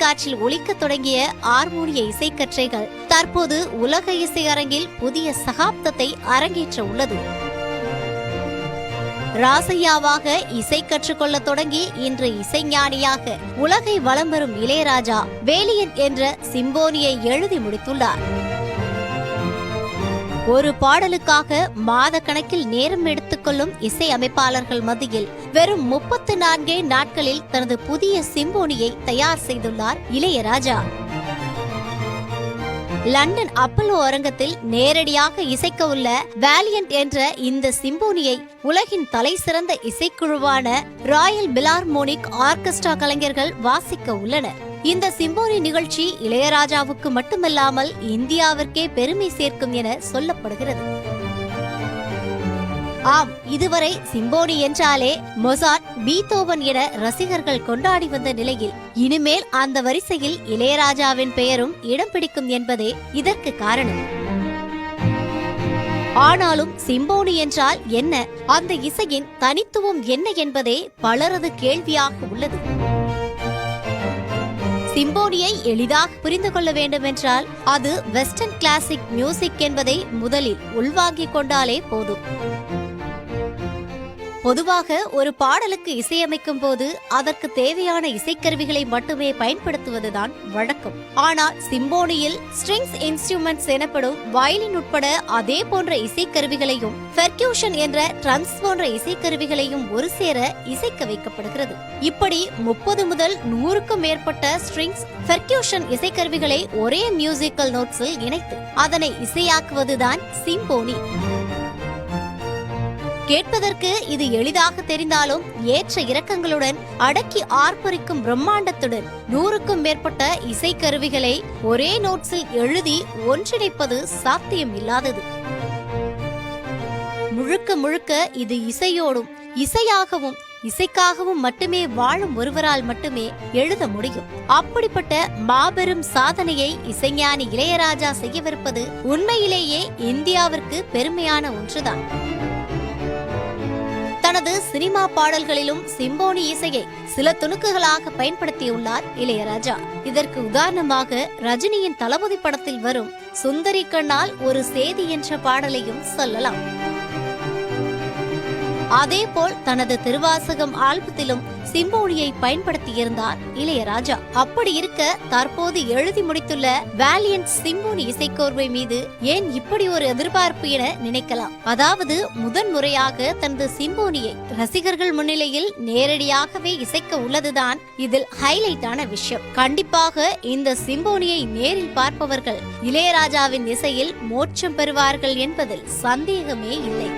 தொலைக்காட்சியில் ஒலிக்க தொடங்கிய ஹார்மோனிய இசைக்கற்றைகள் தற்போது உலக இசையரங்கில் புதிய சகாப்தத்தை அரங்கேற்ற உள்ளது. ராசையாவாக இசை கற்றுக்கொள்ள தொடங்கி இன்று இசைஞானியாக உலகை வலம் வரும் இளையராஜா வேலியன்ட் என்ற சிம்போனியை எழுதி முடித்துள்ளார். ஒரு பாடலுக்காக மாத கணக்கில் நேரம் எடுத்துக்கொள்ளும் இசை அமைப்பாளர்கள் மத்தியில் வெறும் 34 நாட்களில் தனது புதிய சிம்போனியை தயார் செய்துள்ளார் இளையராஜா. லண்டன் அப்பல்லோ அரங்கத்தில் நேரடியாக இசைக்க உள்ள வேலியன்ட் என்ற இந்த சிம்போனியை உலகின் தலை சிறந்த இசைக்குழுவான ராயல் பிலார்மோனிக் ஆர்கெஸ்ட்ரா கலைஞர்கள் வாசிக்க உள்ளனர். இந்த சிம்போனி நிகழ்ச்சி இளையராஜாவுக்கு மட்டுமல்லாமல் இந்தியாவிற்கே பெருமை சேர்க்கும் என சொல்லப்படுகிறது. ஆம், இதுவரை சிம்போனி என்றாலே மொசார்ட், பீத்தோவன் என ரசிகர்கள் கொண்டாடி வந்த நிலையில் இனிமேல் அந்த வரிசையில் இளையராஜாவின் பெயரும் இடம் பிடிக்கும் என்பதே இதற்கு காரணம். ஆனாலும் சிம்போனி என்றால் என்ன, அந்த இசையின் தனித்துவம் என்ன என்பதே பலரது கேள்வியாக உள்ளது. சிம்போனியை எளிதாக புரிந்து கொள்ள வேண்டும் என்றால் அது வெஸ்டர்ன் கிளாசிக் மியூசிக் என்பதை முதலில் உள்வாங்கிக் கொண்டாலே போதும். பொதுவாக ஒரு பாடலுக்கு இசையமைக்கும் போது அதற்கு தேவையான இசைக்கருவிகளை மட்டுமே பயன்படுத்துவதுதான் வழக்கம். ஆனால் சிம்போனியில் ஸ்ட்ரிங்ஸ் இன்ஸ்ட்ருமெண்ட்ஸ் எனப்படும் வயலின் உட்பட அதே போன்ற இசைக்கருவிகளையும் பெர்க்யூஷன் என்ற ட்ரம்ஸ் போன்ற இசைக்கருவிகளையும் ஒரு சேர இசைக்க வைக்கப்படுகிறது. இப்படி 30 முதல் 100க்கும் மேற்பட்ட ஸ்ட்ரிங்ஸ், பெர்க்யூஷன் இசைக்கருவிகளை ஒரே மியூசிக்கல் நோட்ஸில் இணைத்து அதனை இசையாக்குவதுதான் சிம்போனி. கேட்பதற்கு இது எளிதாக தெரிந்தாலும் ஏற்ற இறக்கங்களுடன் அடக்கி ஆர்ப்பரிக்கும் பிரம்மாண்டத்துடன் 100க்கும் மேற்பட்ட இசைக்கருவிகளை ஒரே நோட்ஸில் எழுதி ஒன்றிணைப்பது சாத்தியம் இல்லாதது. முழுக்க முழுக்க இது இசையோடும் இசையாகவும் இசைக்காகவும் மட்டுமே வாழும் ஒருவரால் மட்டுமே எழுத முடியும். அப்படிப்பட்ட மாபெரும் சாதனையை இசைஞானி இளையராஜா செய்யவிருப்பது உண்மையிலேயே இந்தியாவிற்கு பெருமையான ஒன்றுதான். தனது சினிமா பாடல்களிலும் சிம்போனி இசையை சில துணுக்குகளாக பயன்படுத்தியுள்ளார் இளையராஜா. இதற்கு உதாரணமாக ரஜினியின் தளபதி படத்தில் வரும் சுந்தரி கண்ணால் ஒரு சேதி என்ற பாடலையும் சொல்லலாம். அதேபோல் தனது திருவாசகம் ஆல்பத்திலும் சிம்போனியை பயன்படுத்தியிருந்தார் இளையராஜா. அப்படி இருக்க தற்போது எழுதி முடித்துள்ள வேலியன்ட் சிம்போனி இசைக்கோர்வை மீது ஏன் இப்படி ஒரு எதிர்பார்ப்பு என நினைக்கலாம். அதாவது முதன்முறையாக தனது சிம்போனியை ரசிகர்கள் முன்னிலையில் நேரடியாகவே இசைக்க உள்ளதுதான் இதில் ஹைலைட்டான விஷயம். கண்டிப்பாக இந்த சிம்போனியை நேரில் பார்ப்பவர்கள் இளையராஜாவின் இசையில் மோட்சம் பெறுவார்கள் என்பதில் சந்தேகமே இல்லை.